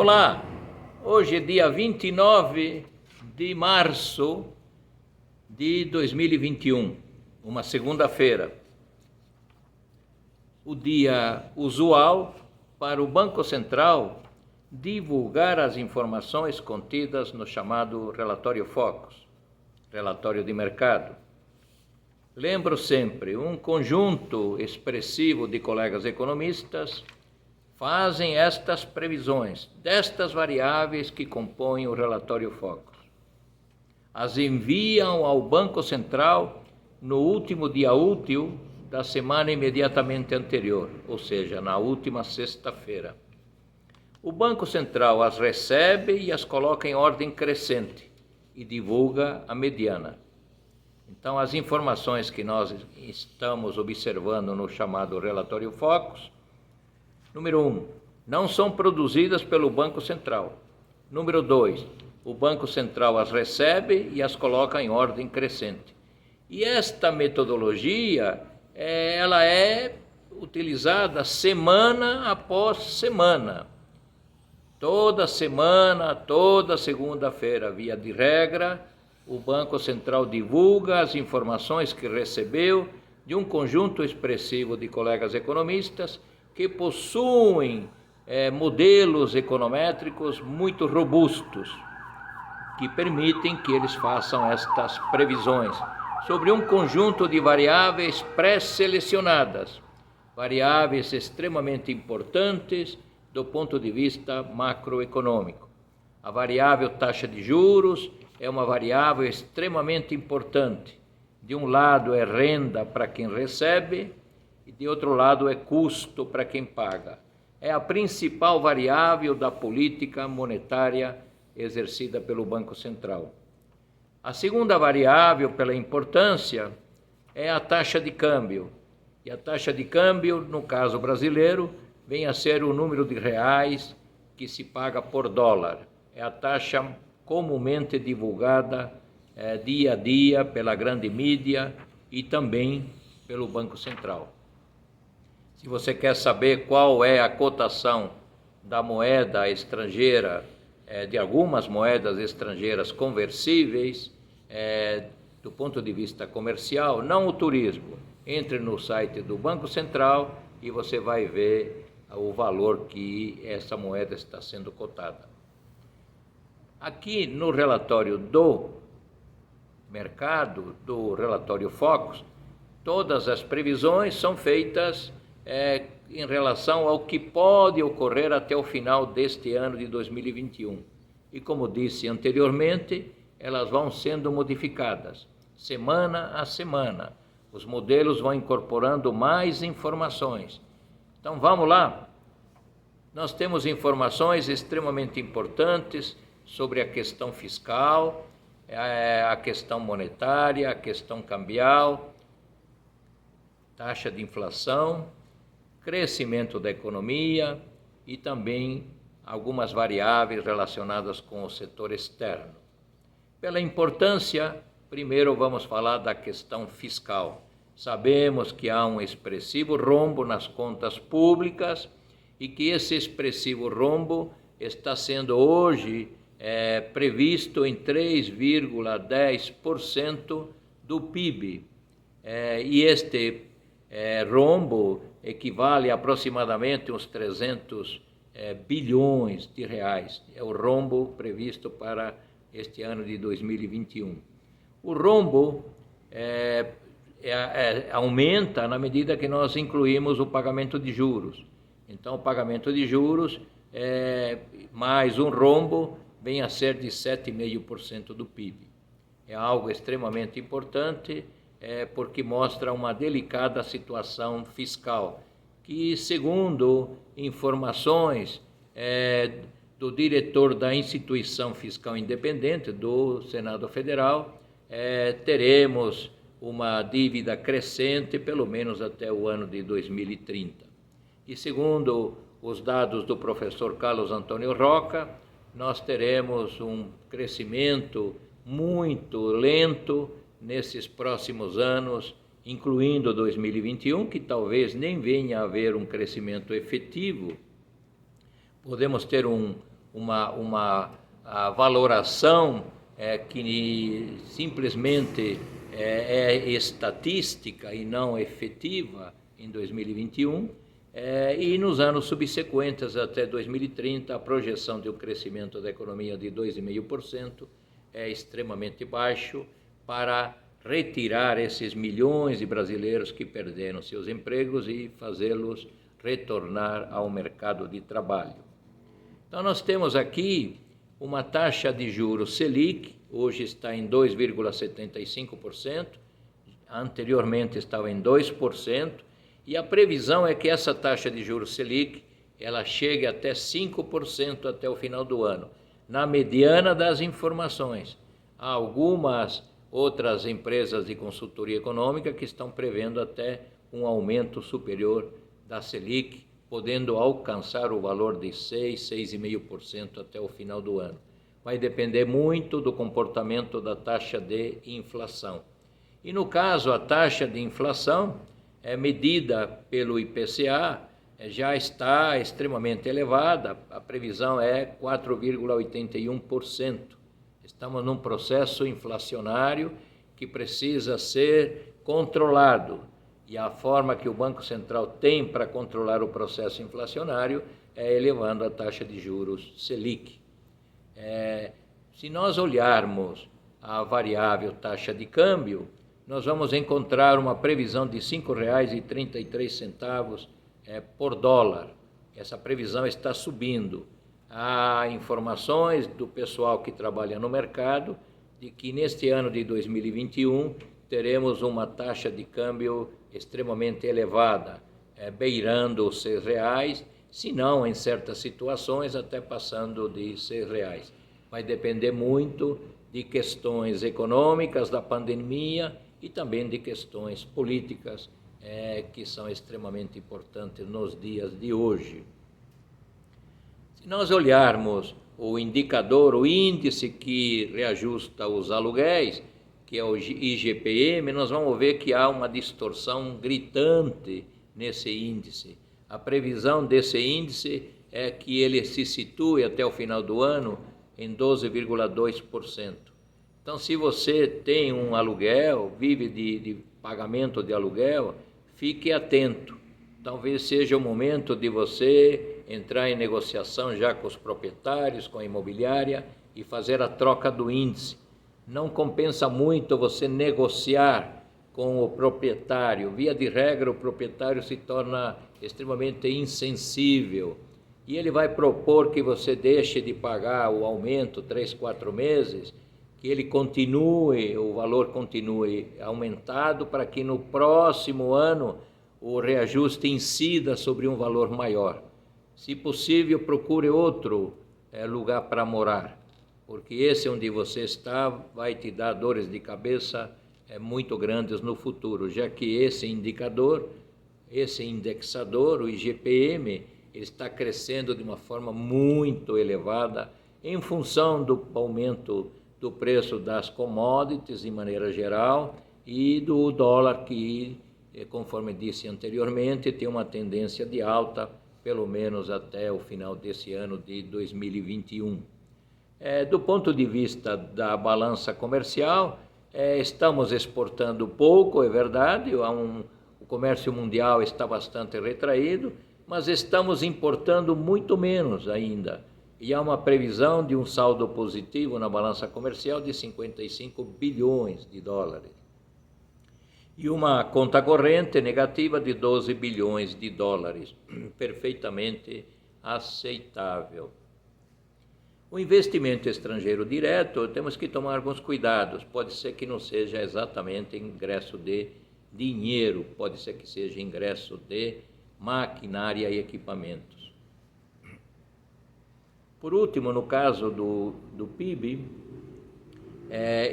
Olá, hoje é dia 29 de março de 2021, uma segunda-feira. O dia usual para o Banco Central divulgar as informações contidas no chamado Relatório Focus, relatório de mercado. Lembro sempre, um conjunto expressivo de colegas economistas fazem estas previsões destas variáveis que compõem o relatório Focus. As enviam ao Banco Central no último dia útil da semana imediatamente anterior, ou seja, na última sexta-feira. O Banco Central as recebe e as coloca em ordem crescente e divulga a mediana. Então, as informações que nós estamos observando no chamado relatório Focus, número 1, não são produzidas pelo Banco Central. Número 2, o Banco Central as recebe e as coloca em ordem crescente. E esta metodologia, ela é utilizada semana após semana. Toda semana, toda segunda-feira, via de regra, o Banco Central divulga as informações que recebeu de um conjunto expressivo de colegas economistas que possuem modelos econométricos muito robustos, que permitem que eles façam estas previsões sobre um conjunto de variáveis pré-selecionadas, variáveis extremamente importantes do ponto de vista macroeconômico. A variável taxa de juros é uma variável extremamente importante. De um lado é renda para quem recebe, e de outro lado é custo para quem paga. É a principal variável da política monetária exercida pelo Banco Central. A segunda variável pela importância é a taxa de câmbio. E a taxa de câmbio, no caso brasileiro, vem a ser o número de reais que se paga por dólar. É a taxa comumente divulgada dia a dia pela grande mídia e também pelo Banco Central. Se você quer saber qual é a cotação da moeda estrangeira, de algumas moedas estrangeiras conversíveis, do ponto de vista comercial, não o turismo, entre no site do Banco Central e você vai ver o valor que essa moeda está sendo cotada. Aqui no relatório do mercado, do relatório Focus, todas as previsões são feitas em relação ao que pode ocorrer até o final deste ano de 2021. E como disse anteriormente, elas vão sendo modificadas semana a semana. Os modelos vão incorporando mais informações. Então vamos lá. Nós temos informações extremamente importantes sobre a questão fiscal, a questão monetária, a questão cambial, taxa de inflação, crescimento da economia e também algumas variáveis relacionadas com o setor externo. Pela importância, primeiro vamos falar da questão fiscal. Sabemos que há um expressivo rombo nas contas públicas e que esse expressivo rombo está sendo hoje previsto em 3,10% do PIB. E este rombo equivale a aproximadamente uns 300 bilhões de reais. É o rombo previsto para este ano de 2021. O rombo aumenta na medida que nós incluímos o pagamento de juros. Então, o pagamento de juros mais um rombo vem a ser de 7,5% do PIB. É algo extremamente importante, porque mostra uma delicada situação fiscal, que, segundo informações do diretor da Instituição Fiscal Independente do Senado Federal, teremos uma dívida crescente pelo menos até o ano de 2030. E segundo os dados do professor Carlos Antônio Roca, nós teremos um crescimento muito lento nesses próximos anos, incluindo 2021, que talvez nem venha a haver um crescimento efetivo. Podemos ter um a valoração que simplesmente é estatística e não efetiva em 2021, e nos anos subsequentes, até 2030, a projeção de um crescimento da economia de 2,5% é extremamente baixo para retirar esses milhões de brasileiros que perderam seus empregos e fazê-los retornar ao mercado de trabalho. Então, nós temos aqui uma taxa de juros Selic, hoje está em 2,75%, anteriormente estava em 2%, e a previsão é que essa taxa de juros Selic ela chegue até 5% até o final do ano, na mediana das informações. Há algumas outras empresas de consultoria econômica que estão prevendo até um aumento superior da Selic, podendo alcançar o valor de 6,5% até o final do ano. Vai depender muito do comportamento da taxa de inflação. E no caso, a taxa de inflação medida pelo IPCA já está extremamente elevada, a previsão é 4,81%. Estamos num processo inflacionário que precisa ser controlado, e a forma que o Banco Central tem para controlar o processo inflacionário é elevando a taxa de juros Selic. Se nós olharmos a variável taxa de câmbio, nós vamos encontrar uma previsão de R$ 5,33 por dólar. Essa previsão está subindo. Há informações do pessoal que trabalha no mercado de que neste ano de 2021 teremos uma taxa de câmbio extremamente elevada, beirando os R$ 6, se não, em certas situações, até passando de R$ 6. Vai depender muito de questões econômicas da pandemia e também de questões políticas que são extremamente importantes nos dias de hoje. Se nós olharmos o indicador, o índice que reajusta os aluguéis, que é o IGPM, nós vamos ver que há uma distorção gritante nesse índice. A previsão desse índice é que ele se situe até o final do ano em 12,2%. Então, se você tem um aluguel, vive de pagamento de aluguel, fique atento. Talvez seja o momento de você entrar em negociação já com os proprietários, com a imobiliária e fazer a troca do índice. Não compensa muito você negociar com o proprietário. Via de regra, o proprietário se torna extremamente insensível e ele vai propor que você deixe de pagar o aumento 3, 4 meses, que ele continue, o valor continue aumentado para que no próximo ano o reajuste incida sobre um valor maior. Se possível, procure outro lugar para morar, porque esse onde você está vai te dar dores de cabeça muito grandes no futuro, já que esse indicador, esse indexador, o IGPM, ele está crescendo de uma forma muito elevada em função do aumento do preço das commodities de maneira geral e do dólar que, conforme disse anteriormente, tem uma tendência de alta, pelo menos até o final desse ano de 2021. Do ponto de vista da balança comercial, estamos exportando pouco, é verdade, o comércio mundial está bastante retraído, mas estamos importando muito menos ainda. E há uma previsão de um saldo positivo na balança comercial de 55 bilhões de dólares. E uma conta corrente negativa de 12 bilhões de dólares, perfeitamente aceitável. O investimento estrangeiro direto, temos que tomar alguns cuidados. Pode ser que não seja exatamente ingresso de dinheiro, pode ser que seja ingresso de maquinária e equipamentos. Por último, no caso do PIB,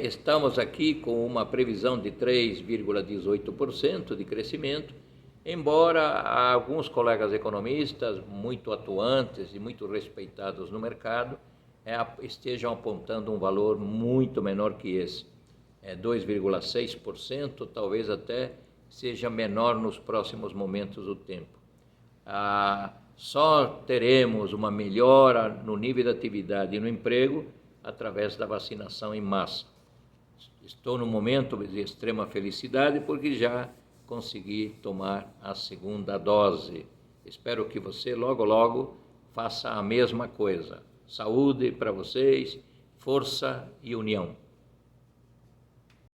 estamos aqui com uma previsão de 3,18% de crescimento, embora alguns colegas economistas muito atuantes e muito respeitados no mercado estejam apontando um valor muito menor que esse. 2,6%, talvez até seja menor nos próximos momentos do tempo. Só teremos uma melhora no nível de atividade e no emprego através da vacinação em massa. Estou num momento de extrema felicidade porque já consegui tomar a segunda dose. Espero que você logo, logo faça a mesma coisa. Saúde para vocês, força e união.